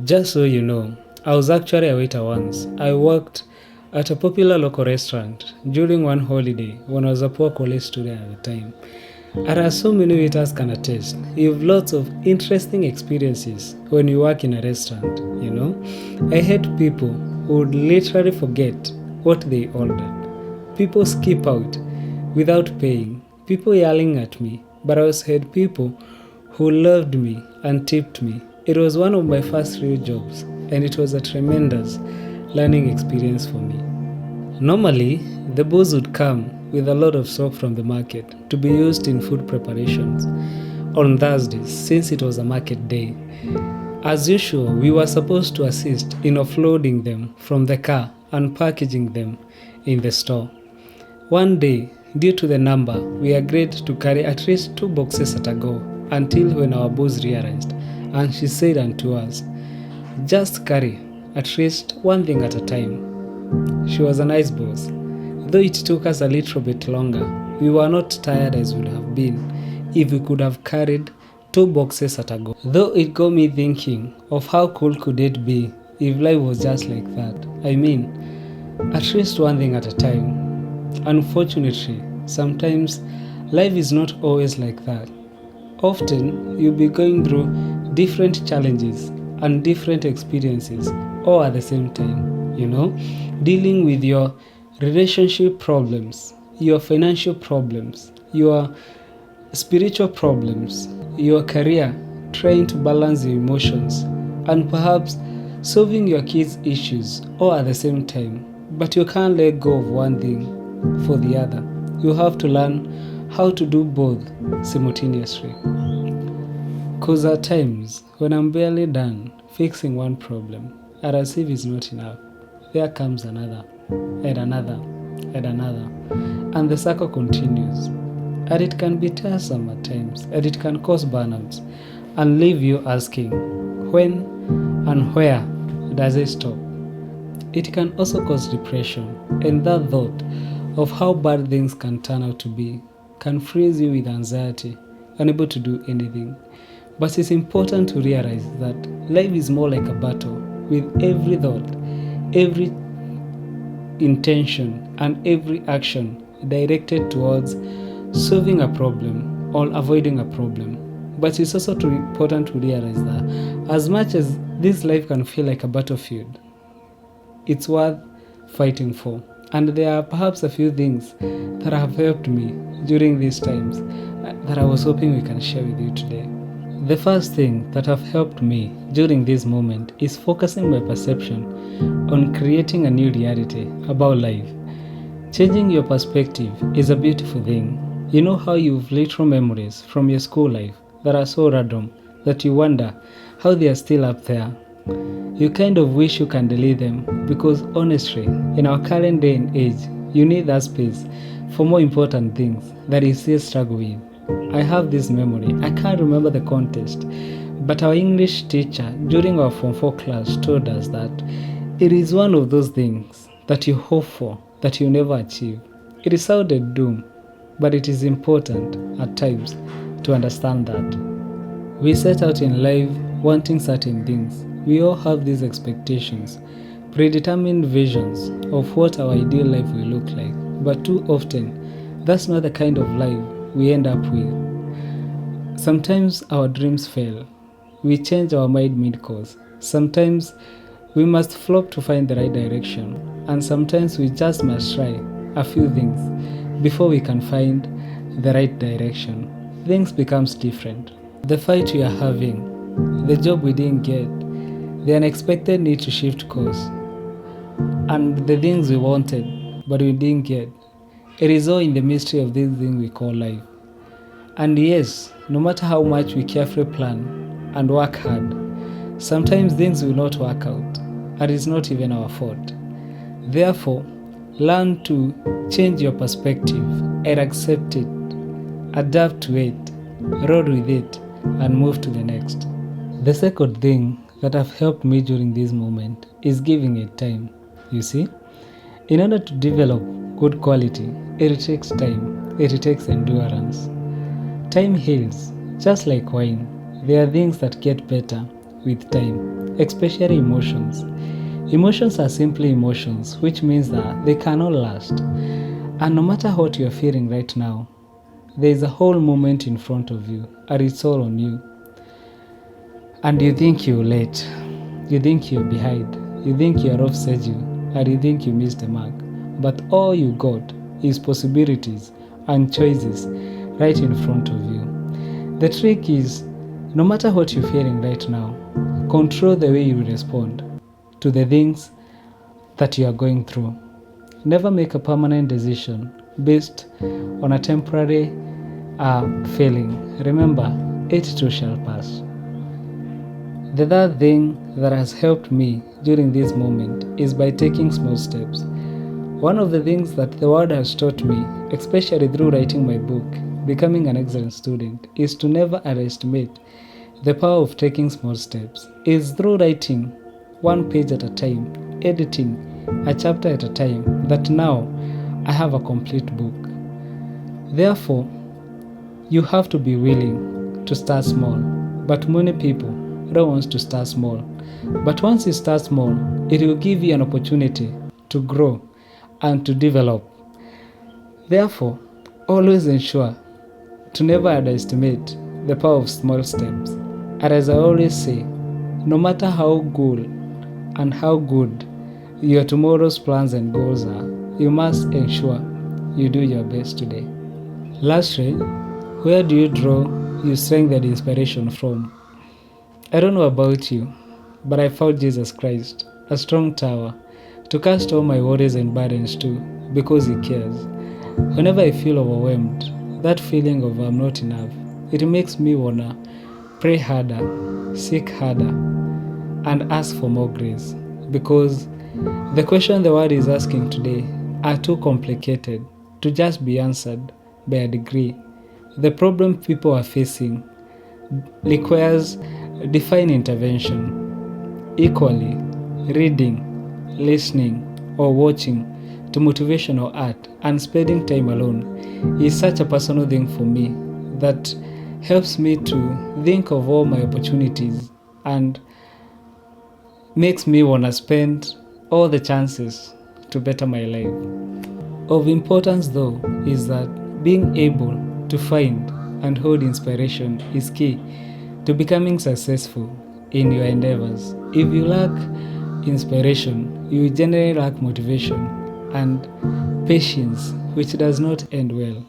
Just so you know, I was actually a waiter once. I worked at a popular local restaurant during one holiday when I was a poor college student at the time. And as so many waiters can attest, you have lots of interesting experiences when you work in a restaurant, you know. I hate people who would literally forget what they ordered. People skip out without paying. People yelling at me. But I also had people who loved me and tipped me. It was one of my first real jobs, and it was a tremendous learning experience for me. Normally, the booze would come with a lot of soap from the market to be used in food preparations on Thursdays since it was a market day. As usual, we were supposed to assist in offloading them from the car and packaging them in the store. One day, due to the number, we agreed to carry at least 2 boxes at a go until when our boss realized, and she said unto us, "Just carry at least one thing at a time." She was a nice boss. Though it took us a little bit longer, we were not tired as we would have been if we could have carried 2 boxes at a go. Though it got me thinking of how cool could it be if life was just like that. I mean, at least one thing at a time. Unfortunately, sometimes life is not always like that. Often, you'll be going through different challenges and different experiences all at the same time, you know, dealing with your relationship problems, your financial problems, your spiritual problems, your career, trying to balance your emotions, and perhaps solving your kids' issues all at the same time. But you can't let go of one thing for the other. You have to learn how to do both simultaneously. Because at times, when I'm barely done fixing one problem, and as if it's not enough, there comes another, and another, and another, and the circle continues. And it can be tiresome at times, and it can cause burnouts, and leave you asking, when and where does it stop? It can also cause depression, and that thought of how bad things can turn out to be can freeze you with anxiety, unable to do anything. But it's important to realize that life is more like a battle, with every thought, every intention, and every action directed towards solving a problem or avoiding a problem. But it's also important to realize that as much as this life can feel like a battlefield, it's worth fighting for. And there are perhaps a few things that have helped me during these times that I was hoping we can share with you today. The first thing that have helped me during this moment is focusing my perception on creating a new reality about life. Changing your perspective is a beautiful thing. You know how you've little memories from your school life that are so random that you wonder how they are still up there. You kind of wish you can delete them because honestly, in our current day and age, you need that space for more important things that you still struggle with. I have this memory, I can't remember the context, but our English teacher during our Form 4 class told us that it is one of those things that you hope for that you never achieve. It sounded doom, but it is important at times to understand that. We set out in life wanting certain things. We all have these expectations, predetermined visions of what our ideal life will look like, but too often, that's not the kind of life we end up with. Sometimes our dreams fail. We change our mind mid-course. Sometimes we must flop to find the right direction, and sometimes we just must try a few things before we can find the right direction. Things becomes different. The fight we are having, the job we didn't get, the unexpected need to shift course, and the things we wanted but we didn't get. It is all in the mystery of this thing we call life. And yes, no matter how much we carefully plan and work hard, sometimes things will not work out, and it's not even our fault. Therefore, learn to change your perspective and accept it, adapt to it, roll with it, and move to the next. The second thing that have helped me during this moment is giving it time. You see, in order to develop good quality, it takes time, it takes endurance. Time heals, just like wine. There are things that get better with time. especially emotions. Emotions are simply emotions, which means that they cannot last. And no matter what you're feeling right now, there is a whole moment in front of you, and it's all on you. And you think you're late, you think you're behind, you think you're off schedule, and you think you missed the mark. But all you got is possibilities and choices right in front of you. The trick is, no matter what you're feeling right now, control the way you respond to the things that you are going through. Never make a permanent decision based on a temporary feeling. Remember, it too shall pass. The third thing that has helped me during this moment is by taking small steps. One of the things that the Word has taught me, especially through writing my book, Becoming an Excellent Student, is to never underestimate the power of taking small steps. Is through writing one page at a time, editing a chapter at a time, that now I have a complete book. Therefore, you have to be willing to start small, but many people don't want to start small. But once you start small, it will give you an opportunity to grow and to develop. Therefore, always ensure to never underestimate the power of small steps. And as I always say, no matter how good and how good your tomorrow's plans and goals are, you must ensure you do your best today. Lastly, where do you draw your strength and inspiration from? I don't know about you, but I found Jesus Christ, a strong tower, to cast all my worries and burdens to, because He cares. Whenever I feel overwhelmed, that feeling of I'm not enough, it makes me wanna pray harder, seek harder, and ask for more grace. Because the question the Word is asking today are too complicated to just be answered by a degree. The problem people are facing requires divine intervention. Equally, reading, listening, or watching to motivational art and spending time alone is such a personal thing for me that helps me to think of all my opportunities and makes me want to spend all the chances to better my life. Of importance though is that being able to find and hold inspiration is key to becoming successful in your endeavors. If you lack inspiration, you generally lack motivation and patience, which does not end well.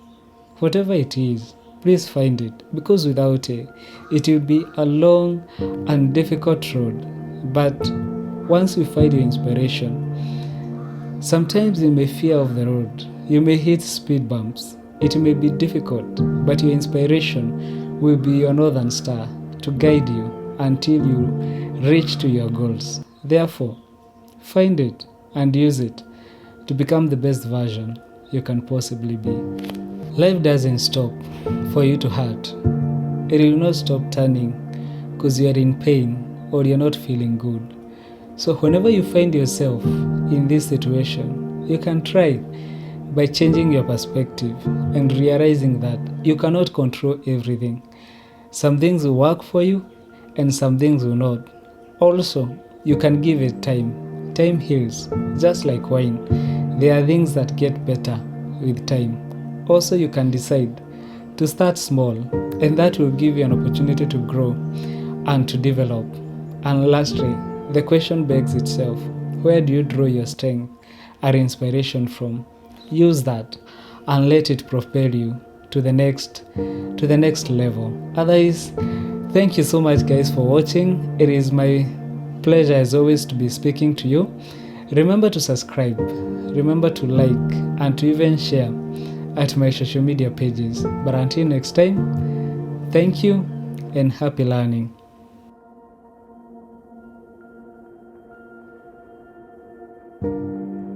Whatever it is, please find it, because without it, it will be a long and difficult road. But once you find your inspiration, sometimes you may fear of the road, you may hit speed bumps, it may be difficult, but your inspiration will be your northern star to guide you until you reach to your goals. Therefore, find it and use it to become the best version you can possibly be. Life doesn't stop for you to hurt. It will not stop turning because you are in pain or you're not feeling good. So whenever you find yourself in this situation, you can try by changing your perspective and realizing that you cannot control everything. Some things will work for you and some things will not. Also, you can give it time. Time heals, just like wine. There are things that get better with time. Also, you can decide to start small, and that will give you an opportunity to grow and to develop. And lastly, the question begs itself, where do you draw your strength or inspiration from? Use that and let it propel you to the next level. Otherwise, thank you so much guys for watching. It is my pleasure as always to be speaking to you. Remember to subscribe, remember to like, and to even share at my social media pages. But until next time, thank you and happy learning.